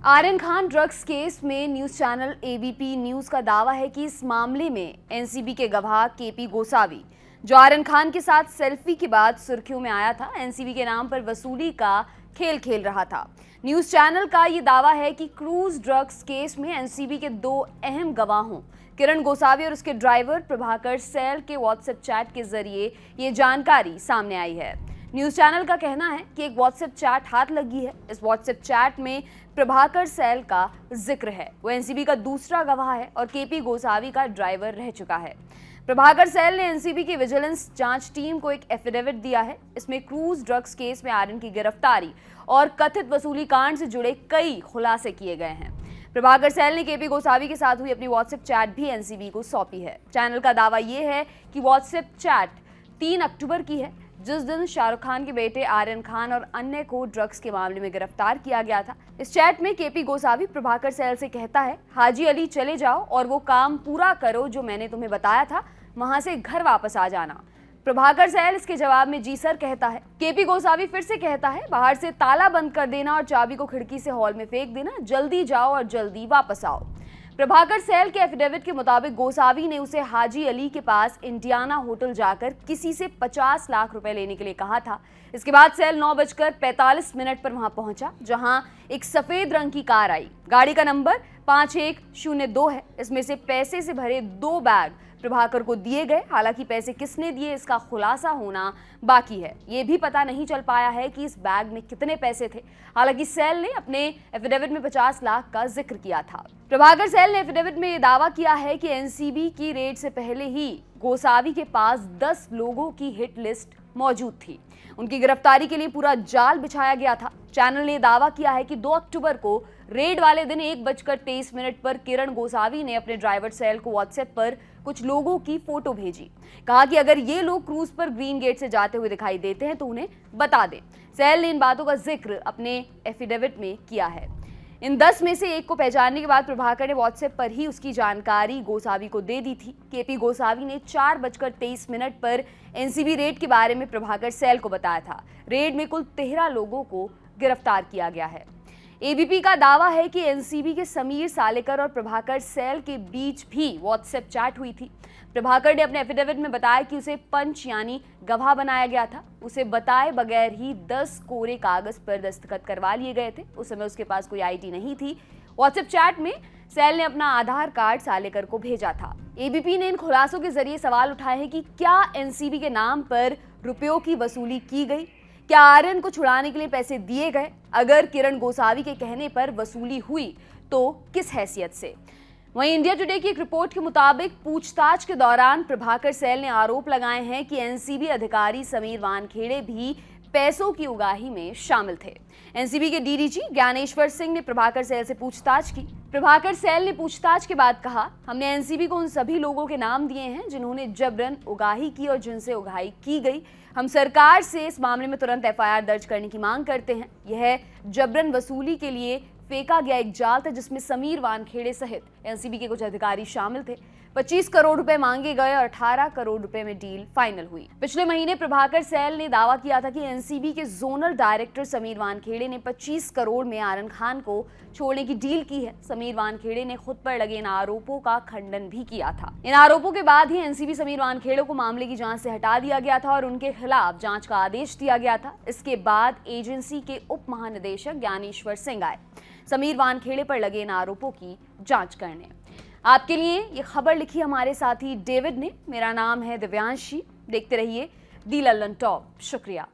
Aryan Khan drugs case में news channel ABP news का दावा है कि इस मामले में एनसीबी के गवाह केपी गोसावी, जो आर्यन खान के साथ सेल्फी के बाद सुर्खियों में आया था, एनसीबी के नाम पर वसूली का खेल खेल रहा था। न्यूज चैनल का ये दावा है कि क्रूज ड्रग्स केस में एनसीबी के दो अहम गवाहों किरण गोसावी और उसके ड्राइवर प्रभाकर सैल के व्हाट्सएप चैट के जरिए ये जानकारी सामने आई है। न्यूज चैनल का कहना है कि एक व्हाट्सएप चैट हाथ लगी है। इस व्हाट्सएप चैट में प्रभाकर सैल का जिक्र है। वो एनसीबी का दूसरा गवाह है और केपी गोसावी का ड्राइवर रह चुका है। प्रभाकर सैल ने एनसीबी की विजिलेंस जांच टीम को एक एफिडेविट दिया है। इसमें क्रूज ड्रग्स केस में आर्यन की गिरफ्तारी और कथित वसूली कांड से जुड़े कई खुलासे किए गए हैं। प्रभाकर सैल ने केपी गोसावी के साथ हुई अपनी व्हाट्सएप चैट भी एनसीबी को सौंपी है। चैनल का दावा यह है कि व्हाट्सएप चैट 3 अक्टूबर की है, जिस दिन शाहरुख खान के बेटे आर्यन खान और अन्य को ड्रग्स के मामले में गिरफ्तार किया गया था। इस चैट में केपी गोसावी प्रभाकर सैल से कहता है, हाजी अली चले जाओ और वो काम पूरा करो जो मैंने तुम्हें बताया था, वहां से घर वापस आ जाना। प्रभाकर सैल इसके जवाब में जी सर कहता है। केपी गोसावी फिर से कहता है, बाहर से ताला बंद कर देना और चाबी को खिड़की से हॉल में फेंक देना, जल्दी जाओ और जल्दी वापस आओ। प्रभाकर सैल के एफिडेविट के मुताबिक गोसावी ने उसे हाजी अली के पास इंडियाना होटल जाकर किसी से 50 लाख रुपए लेने के लिए कहा था। इसके बाद सैल 9:45 पर वहां पहुंचा, जहां एक सफेद रंग की कार आई। गाड़ी का नंबर 5102 है। इसमें से पैसे से भरे 2 बैग प्रभाकर को दिए गए। हालांकि पैसे किसने दिए इसका खुलासा होना बाकी है। ये भी पता नहीं चल पाया है कि इस बैग में कितने पैसे थे। हालांकि सैल ने अपने एफिडेविट में 50 लाख का जिक्र किया था। प्रभाकर सैल ने एफिडेविट में यह दावा किया है कि एनसीबी की रेड से पहले ही गोसावी के पास 10 लोगों की हिट लिस्ट मौजूद थी। उनकी गिरफ्तारी के लिए पूरा जाल बिछाया गया था। चैनल ने दावा किया है कि 2 अक्टूबर को रेड वाले दिन 1:23 पर किरण गोसावी ने अपने ड्राइवर सैल को व्हाट्सएप पर कुछ लोगों की फोटो भेजी। कहा कि अगर ये लोग क्रूज पर ग्रीन गेट से जाते हुए दिखाई देते हैं तो उन्हें बता दें। सैल ने इन बातों का जिक्र अपने एफिडेविट में किया है। इन 10 में से एक को पहचानने के बाद प्रभाकर ने व्हाट्सएप पर ही उसकी जानकारी गोसावी को दे दी थी। केपी गोसावी ने 4:23 पर एनसीबी रेड के बारे में प्रभाकर सैल को बताया था। रेड में कुल 13 लोगों को गिरफ्तार किया गया है। एबीपी का दावा है कि एनसीबी के समीर सालेकर और प्रभाकर सैल के बीच भी व्हाट्सएप चैट हुई थी। प्रभाकर ने अपने एफिडेविट में बताया कि उसे पंच यानी गवाह बनाया गया था। उसे बताए बगैर ही 10 कोरे कागज पर दस्तखत करवा लिए गए थे। उस समय उसके पास कोई आईडी नहीं थी। व्हाट्सएप चैट में सैल ने अपना आधार कार्ड सालेकर को भेजा था। एबीपी ने इन खुलासों के जरिए सवाल उठाए हैं कि क्या एनसीबी के नाम पर रुपयों की वसूली की गई? क्या आर्यन को छुड़ाने के लिए पैसे दिए गए? अगर किरण गोसावी के कहने पर वसूली हुई तो किस हैसियत से? वहीं इंडिया टुडे की एक रिपोर्ट के मुताबिक पूछताछ के दौरान प्रभाकर सैल ने आरोप लगाए हैं कि एनसीबी अधिकारी समीर वानखेड़े भी पैसों की उगाही में शामिल थे। एनसीबी के डीडीजी ज्ञानेश्वर सिंह ने प्रभाकर सैल से पूछताछ की। प्रभाकर सैल ने पूछताछ के बाद कहा, हमने एनसीबी को उन सभी लोगों के नाम दिए हैं जिन्होंने जबरन उगाही की और जिनसे उगाही की गई। हम सरकार से इस मामले में तुरंत एफआईआर दर्ज करने की मांग करते हैं। यह जबरन वसूली के लिए फेंका गया एक जाल था जिसमें समीर वानखेड़े सहित एनसीबी के कुछ अधिकारी शामिल थे। 25 करोड़ रुपए मांगे गए और 18 करोड़ रुपए में डील फाइनल हुई। पिछले महीने प्रभाकर सैल ने दावा किया था कि एनसीबी के जोनल डायरेक्टर समीर वानखेड़े ने 25 करोड़ में आर्यन खान को छोड़ने की डील की है। समीर वानखेड़े ने खुद पर लगे इन आरोपों का खंडन भी किया था। इन आरोपों के बाद ही एनसीबी समीर वानखेड़े को मामले की जांच से हटा दिया गया था और उनके खिलाफ जांच का आदेश दिया गया था। इसके बाद एजेंसी के उप महानिदेशक ज्ञानेश्वर सिंह आए समीर वानखेड़े पर लगे इन आरोपों की जांच करने। आपके लिए ये खबर लिखी हमारे साथी डेविड ने। मेरा नाम है दिव्यांशी। देखते रहिए दी लल्लन टॉप। शुक्रिया।